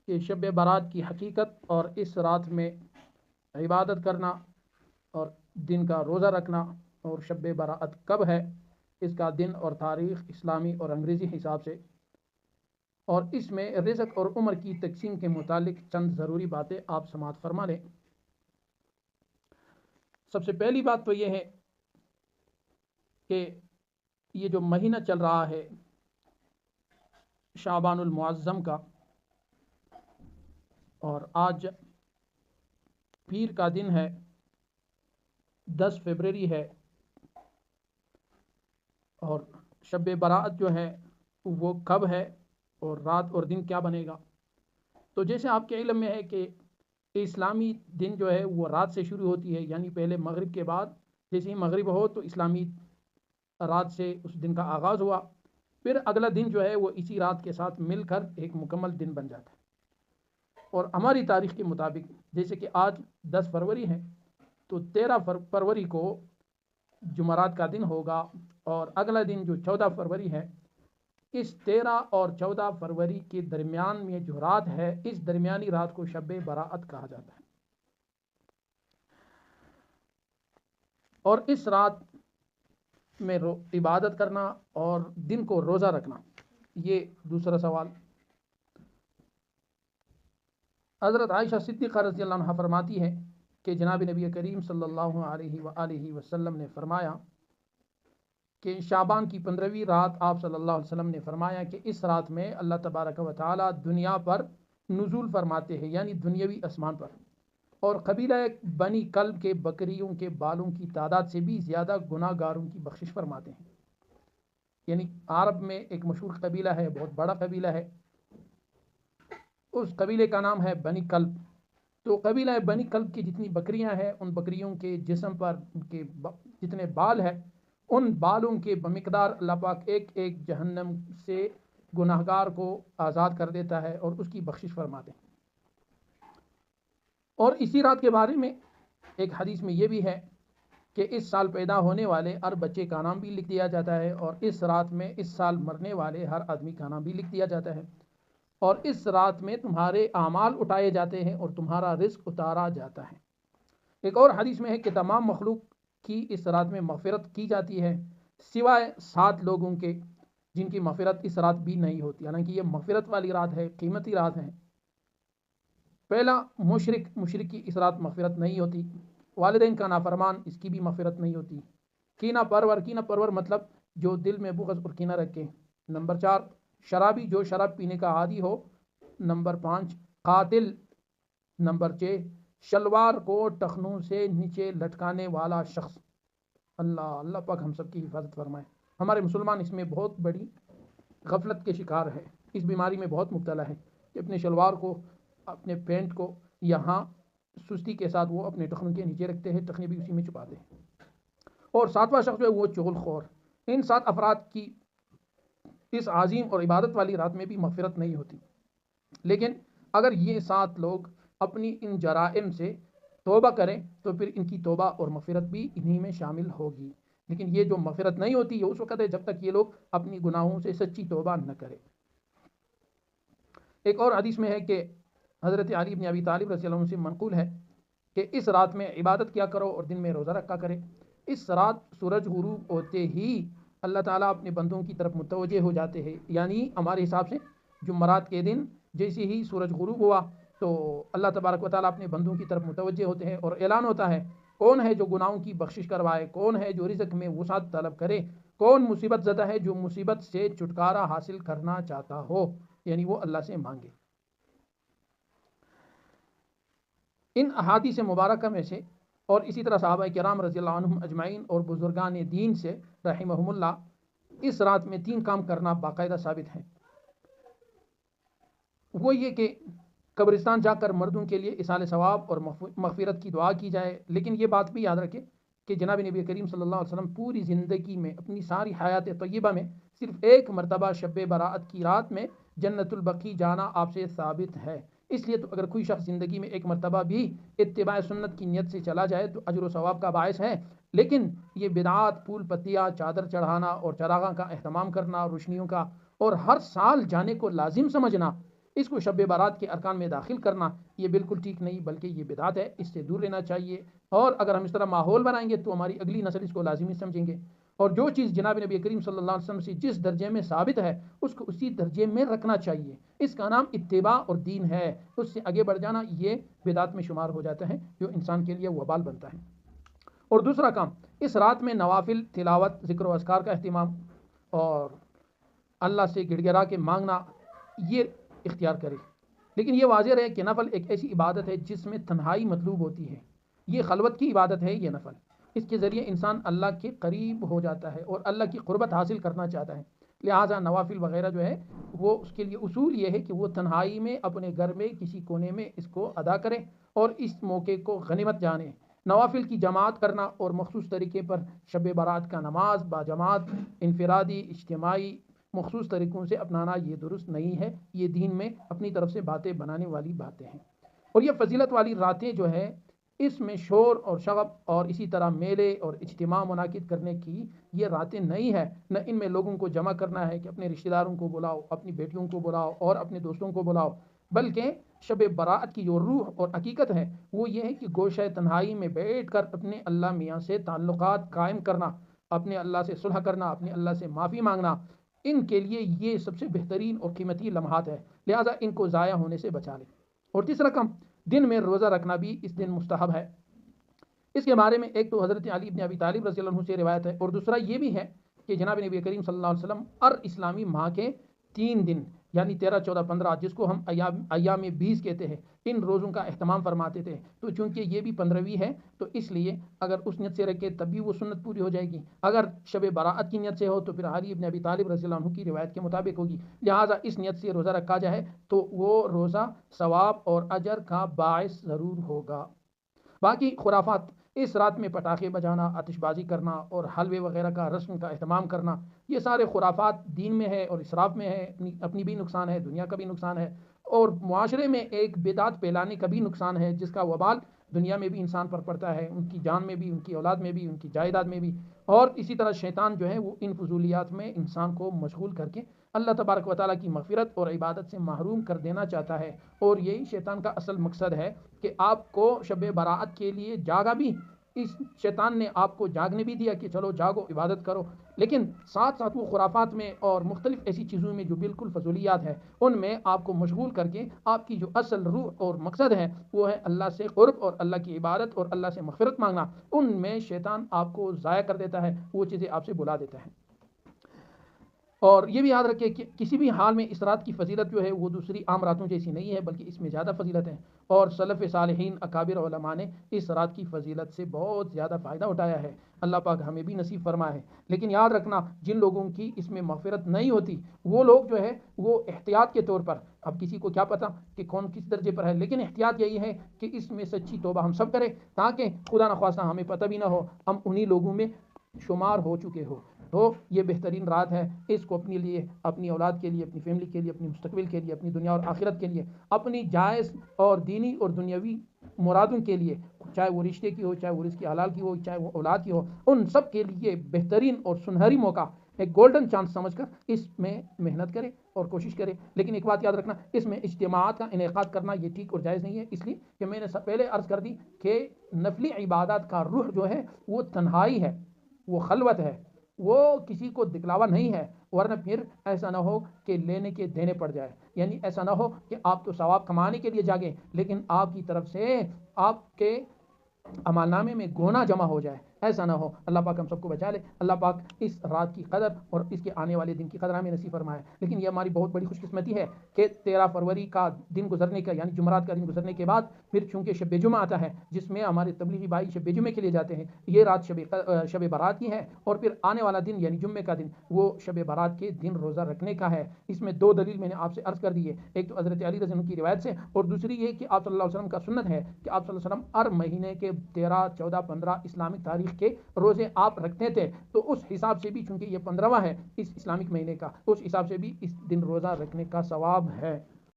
کہ شب برات کی حقیقت اور اس رات میں عبادت کرنا اور دن کا روزہ رکھنا، اور شب برات کب ہے، اس کا دن اور تاریخ اسلامی اور انگریزی حساب سے، اور اس میں رزق اور عمر کی تقسیم کے متعلق چند ضروری باتیں آپ سماعت فرما لیں۔ سب سے پہلی بات تو یہ ہے کہ یہ جو مہینہ چل رہا ہے شعبان المعظم کا، اور آج پیر کا دن ہے، 10 فروری ہے، اور شب برات جو ہے وہ کب ہے اور رات اور دن کیا بنے گا۔ تو جیسے آپ کے علم میں ہے کہ اسلامی دن جو ہے وہ رات سے شروع ہوتی ہے، یعنی پہلے مغرب کے بعد جیسے ہی مغرب ہو تو اسلامی رات سے اس دن کا آغاز ہوا، پھر اگلا دن جو ہے وہ اسی رات کے ساتھ مل کر ایک مکمل دن بن جاتا ہے۔ اور ہماری تاریخ کے مطابق جیسے کہ آج 10 فروری ہے تو 13 فروری کو جمعرات کا دن ہوگا، اور اگلا دن جو 14 فروری ہے، اس 13 اور 14 فروری کے درمیان میں جو رات ہے، اس درمیانی رات کو شب برات کہا جاتا ہے۔ اور اس رات میں عبادت کرنا اور دن کو روزہ رکھنا، یہ دوسرا سوال۔ حضرت عائشہ صدیقہ رضی اللہ عنہ فرماتی ہے کہ جناب نبی کریم صلی اللہ علیہ وآلہ وسلم نے فرمایا کہ شعبان کی 15ویں رات آپ صلی اللہ علیہ وسلم نے فرمایا کہ اس رات میں اللہ تبارک و تعالی دنیا پر نزول فرماتے ہیں، یعنی دنیاوی اسمان پر، اور قبیلہ بنی کلب کے بکریوں کے بالوں کی تعداد سے بھی زیادہ گناہ گاروں کی بخشش فرماتے ہیں۔ یعنی عرب میں ایک مشہور قبیلہ ہے، بہت بڑا قبیلہ ہے، اس قبیلے کا نام ہے بنی کلب۔ تو قبیلہ بنی کلب کی جتنی بکریاں ہیں، ان بکریوں کے جسم پر ان کے جتنے بال ہیں، ان بالوں کے بمقدار اللہ پاک ایک ایک جہنم سے گناہگار کو آزاد کر دیتا ہے اور اس کی بخشش فرماتے ہیں۔ اور اسی رات کے بارے میں ایک حدیث میں یہ بھی ہے کہ اس سال پیدا ہونے والے ہر بچے کا نام بھی لکھ دیا جاتا ہے، اور اس رات میں اس سال مرنے والے ہر آدمی کا نام بھی لکھ دیا جاتا ہے، اور اس رات میں تمہارے اعمال اٹھائے جاتے ہیں اور تمہارا رزق اتارا جاتا ہے۔ ایک اور حدیث میں ہے کہ تمام مخلوق کی اس رات میں مغفرت کی جاتی ہے، سوائے 7 لوگوں کے جن کی مغفرت اس رات بھی نہیں ہوتی، حالانکہ یہ مغفرت والی رات ہے، قیمتی رات ہے۔ پہلا مشرک کی اس رات مغفرت نہیں ہوتی، والدین کا نافرمان اس کی بھی مغفرت نہیں ہوتی، کینہ پرور مطلب جو دل میں بغض اور کینہ رکھے۔ نمبر 4 شرابی جو شراب پینے کا عادی ہو۔ نمبر 5 قاتل۔ نمبر 6 شلوار کو ٹخنوں سے نیچے لٹکانے والا شخص۔ اللہ پاک ہم سب کی حفاظت فرمائے۔ ہمارے مسلمان اس میں بہت بڑی غفلت کے شکار ہے، اس بیماری میں بہت مبتلا ہے کہ اپنے شلوار کو، اپنے پینٹ کو یہاں سستی کے ساتھ وہ اپنے ٹخنوں کے نیچے رکھتے ہیں، ٹخنے بھی اسی میں چھپاتے ہیں۔ اور 7واں شخص جو ہے وہ چغل خور۔ ان 7 افراد کی اس عظیم اور عبادت والی رات میں بھی مغفرت نہیں ہوتی، لیکن اگر یہ 7 لوگ اپنی ان جرائم سے توبہ کریں تو پھر ان کی توبہ اور مغفرت بھی انہی میں شامل ہوگی۔ لیکن یہ جو مغفرت نہیں ہوتی یہ اس وقت ہے جب تک یہ لوگ اپنی گناہوں سے سچی توبہ نہ کریں۔ ایک اور حدیث میں ہے کہ حضرت علی بن ابی طالب رضی اللہ عنہ سے منقول ہے کہ اس رات میں عبادت کیا کرو اور دن میں روزہ رکھا کرے۔ اس رات سورج غروب ہوتے ہی اللہ تعالیٰ اپنے بندوں کی طرف متوجہ ہو جاتے ہیں، یعنی ہمارے حساب سے جمعرات کے دن جیسے ہی سورج غروب ہوا تو اللہ تبارک و تعالیٰ اپنے بندوں کی طرف متوجہ ہوتے ہیں، اور اعلان ہوتا ہے کون ہے جو گناہوں کی بخشش کروائے، کون ہے جو رزق میں وسعت طلب کرے، کون مصیبت زدہ ہے جو مصیبت سے چھٹکارا حاصل کرنا چاہتا ہو، یعنی وہ اللہ سے مانگے۔ ان احادیث مبارکہ میں سے اور اسی طرح صحابہ کرام رضی اللہ عنہم اجمعین اور بزرگان دین سے رحمہم اللہ اس رات میں 3 کام کرنا باقاعدہ ثابت ہے۔ وہ یہ کہ قبرستان جا کر مردوں کے لیے ایصال ثواب اور مغفرت کی دعا کی جائے، لیکن یہ بات بھی یاد رکھیں کہ جناب نبی کریم صلی اللہ علیہ وسلم پوری زندگی میں اپنی ساری حیات طیبہ میں صرف ایک مرتبہ شب برات کی رات میں جنت البقیع جانا آپ سے ثابت ہے۔ اس لیے تو اگر کوئی شخص زندگی میں ایک مرتبہ بھی اتباع سنت کی نیت سے چلا جائے تو اجر و ثواب کا باعث ہے، لیکن یہ بدعات، پھول پتیاں، چادر چڑھانا اور چراغاں کا اہتمام کرنا، روشنیوں کا، اور ہر سال جانے کو لازم سمجھنا، اس کو شب بارات کے ارکان میں داخل کرنا یہ بالکل ٹھیک نہیں بلکہ یہ بدعت ہے، اس سے دور رہنا چاہیے۔ اور اگر ہم اس طرح ماحول بنائیں گے تو ہماری اگلی نسل اس کو لازمی سمجھیں گے، اور جو چیز جناب نبی کریم صلی اللہ علیہ وسلم سے جس درجے میں ثابت ہے اس کو اسی درجے میں رکھنا چاہیے۔ اس کا نام اتباع اور دین ہے، اس سے آگے بڑھ جانا یہ بدعت میں شمار ہو جاتا ہے جو انسان کے لیے وبال بنتا ہے۔ اور دوسرا کام، اس رات میں نوافل تلاوت ذکر و اذکار کا اہتمام اور اللہ سے گڑ گڑا کے مانگنا یہ اختیار کرے۔ لیکن یہ واضح رہے کہ نفل ایک ایسی عبادت ہے جس میں تنہائی مطلوب ہوتی ہے، یہ خلوت کی عبادت ہے۔ یہ نفل اس کے ذریعے انسان اللہ کے قریب ہو جاتا ہے اور اللہ کی قربت حاصل کرنا چاہتا ہے، لہٰذا نوافل وغیرہ جو ہے وہ اس کے لیے اصول یہ ہے کہ وہ تنہائی میں اپنے گھر میں کسی کونے میں اس کو ادا کرے اور اس موقع کو غنیمت جانے۔ نوافل کی جماعت کرنا اور مخصوص طریقے پر شب برات کا نماز باجماعت، انفرادی، اجتماعی مخصوص طریقوں سے اپنانا یہ درست نہیں ہے، یہ دین میں اپنی طرف سے باتیں بنانے والی باتیں ہیں۔ اور یہ فضیلت والی راتیں جو ہے اس میں شور اور شغب اور اسی طرح میلے اور اجتماع منعقد کرنے کی یہ راتیں نہیں ہے، نہ ان میں لوگوں کو جمع کرنا ہے کہ اپنے رشتہ داروں کو بلاؤ، اپنی بیٹیوں کو بلاؤ اور اپنے دوستوں کو بلاؤ، بلکہ شب برات کی جو روح اور حقیقت ہے وہ یہ ہے کہ گوشہ تنہائی میں بیٹھ کر اپنے اللہ میاں سے تعلقات قائم کرنا، اپنے اللہ سے صلح کرنا، اپنے اللہ سے معافی مانگنا، ان کے لیے یہ سب سے بہترین اور قیمتی لمحات ہے، لہٰذا ان کو ضائع ہونے سے بچا لیں۔ اور تیسرا کام، دن میں روزہ رکھنا بھی اس دن مستحب ہے۔ اس کے بارے میں ایک تو حضرت علی بن ابی طالب رضی اللہ عنہ سے روایت ہے، اور دوسرا یہ بھی ہے کہ جناب نبی کریم صلی اللہ علیہ وسلم ہر اسلامی ماہ کے 3 دن یعنی 13، 14، 15 جس کو ہم ایام 20 کہتے ہیں، ان روزوں کا اہتمام فرماتے تھے۔ تو چونکہ یہ بھی 15ویں ہے تو اس لیے اگر اس نیت سے رکھے تب بھی وہ سنت پوری ہو جائے گی، اگر شب براءت کی نیت سے ہو تو پھر علی بن ابی طالب رضی اللہ عنہ کی روایت کے مطابق ہوگی، لہٰذا اس نیت سے روزہ رکھا جائے تو وہ روزہ ثواب اور اجر کا باعث ضرور ہوگا۔ باقی خرافات، اس رات میں پٹاخے بجانا، آتش بازی کرنا اور حلوے وغیرہ کا رسم کا اہتمام کرنا، یہ سارے خرافات دین میں ہے اور اسراف میں ہے، اپنی بھی نقصان ہے، دنیا کا بھی نقصان ہے، اور معاشرے میں ایک بدعت پھیلانے کا بھی نقصان ہے جس کا وبال دنیا میں بھی انسان پر پڑتا ہے، ان کی جان میں بھی، ان کی اولاد میں بھی، ان کی جائیداد میں بھی، اور اسی طرح شیطان جو ہے وہ ان فضولیات میں انسان کو مشغول کر کے اللہ تبارک و تعالیٰ کی مغفرت اور عبادت سے محروم کر دینا چاہتا ہے، اور یہی شیطان کا اصل مقصد ہے کہ آپ کو شب براءت کے لیے جاگا بھی، اس شیطان نے آپ کو جاگنے بھی دیا کہ چلو جاگو عبادت کرو، لیکن ساتھ ساتھ وہ خرافات میں اور مختلف ایسی چیزوں میں جو بالکل فضولیات ہیں ان میں آپ کو مشغول کر کے آپ کی جو اصل روح اور مقصد ہے وہ ہے اللہ سے قرب اور اللہ کی عبادت اور اللہ سے مغفرت مانگنا، ان میں شیطان آپ کو ضائع کر دیتا ہے، وہ چیزیں آپ سے بلا دیتا ہے۔ اور یہ بھی یاد رکھیں کہ کسی بھی حال میں اس رات کی فضیلت جو ہے وہ دوسری عام راتوں جیسی نہیں ہے بلکہ اس میں زیادہ فضیلت ہے، اور سلف صالحین اکابر علماء نے اس رات کی فضیلت سے بہت زیادہ فائدہ اٹھایا ہے، اللہ پاک ہمیں بھی نصیب فرمائے۔ لیکن یاد رکھنا جن لوگوں کی اس میں مغفرت نہیں ہوتی وہ لوگ جو ہے وہ احتیاط کے طور پر، اب کسی کو کیا پتہ کہ کون کس درجے پر ہے، لیکن احتیاط یہی ہے کہ اس میں سچی توبہ ہم سب کریں تاکہ خدا نخواستہ ہمیں پتہ بھی نہ ہو ہم انہی لوگوں میں شمار ہو چکے ہو۔ تو یہ بہترین رات ہے، اس کو اپنے لیے، اپنی اولاد کے لیے، اپنی فیملی کے لیے، اپنی مستقبل کے لیے، اپنی دنیا اور آخرت کے لیے، اپنی جائز اور دینی اور دنیاوی مرادوں کے لیے، چاہے وہ رشتے کی ہو، چاہے وہ رزق حلال کی ہو، چاہے وہ اولاد کی ہو، ان سب کے لیے بہترین اور سنہری موقع، ایک گولڈن چانس سمجھ کر اس میں محنت کرے اور کوشش کرے۔ لیکن ایک بات یاد رکھنا، اس میں اجتماعات کا انعقاد کرنا یہ ٹھیک اور جائز نہیں ہے، اس لیے کہ میں نے پہلے عرض کر دی کہ نفلی عبادات کا روح جو ہے وہ تنہائی ہے، وہ خلوت ہے، وہ کسی کو دکھلاوا نہیں ہے، ورنہ پھر ایسا نہ ہو کہ لینے کے دینے پڑ جائے، یعنی ایسا نہ ہو کہ آپ تو ثواب کمانے کے لیے جاگیں لیکن آپ کی طرف سے آپ کے عمل نامے میں گناہ جمع ہو جائے، ایسا نہ ہو۔ اللہ پاک ہم سب کو بچا لے، اللہ پاک اس رات کی قدر اور اس کے آنے والے دن کی قدر ہمیں نصیب فرمائے۔ لیکن یہ ہماری بہت بڑی خوش قسمتی ہے کہ 13 فروری کا دن گزرنے کا یعنی جمعرات کا دن گزرنے کے بعد پھر چونکہ شب جمعہ آتا ہے جس میں ہمارے تبلیغی بھائی شب جمعے کے لیے جاتے ہیں، یہ رات شب برات کی ہے، اور پھر آنے والا دن یعنی جمعے کا دن وہ شب برات کے دن روزہ رکھنے کا ہے۔ اس میں 2 دلیل میں نے آپ سے عرض کر دی ہے، ایک تو حضرت علی رضی اللہ عنہ کی روایت سے، اور دوسری یہ کہ آپ صلی اللہ علیہ وسلم کا سنت ہے کہ آپ صلی اللہ علیہ وسلم ہر مہینے کے 13، 14، 15 اسلامک تاریخ کے روزے آپ رکھتے تھے، تو اس حساب سے بھی چونکہ یہ 15واں ہے اس اسلامک مہینے کا، اس حساب سے بھی اس دن روزہ رکھنے کا ثواب ہے۔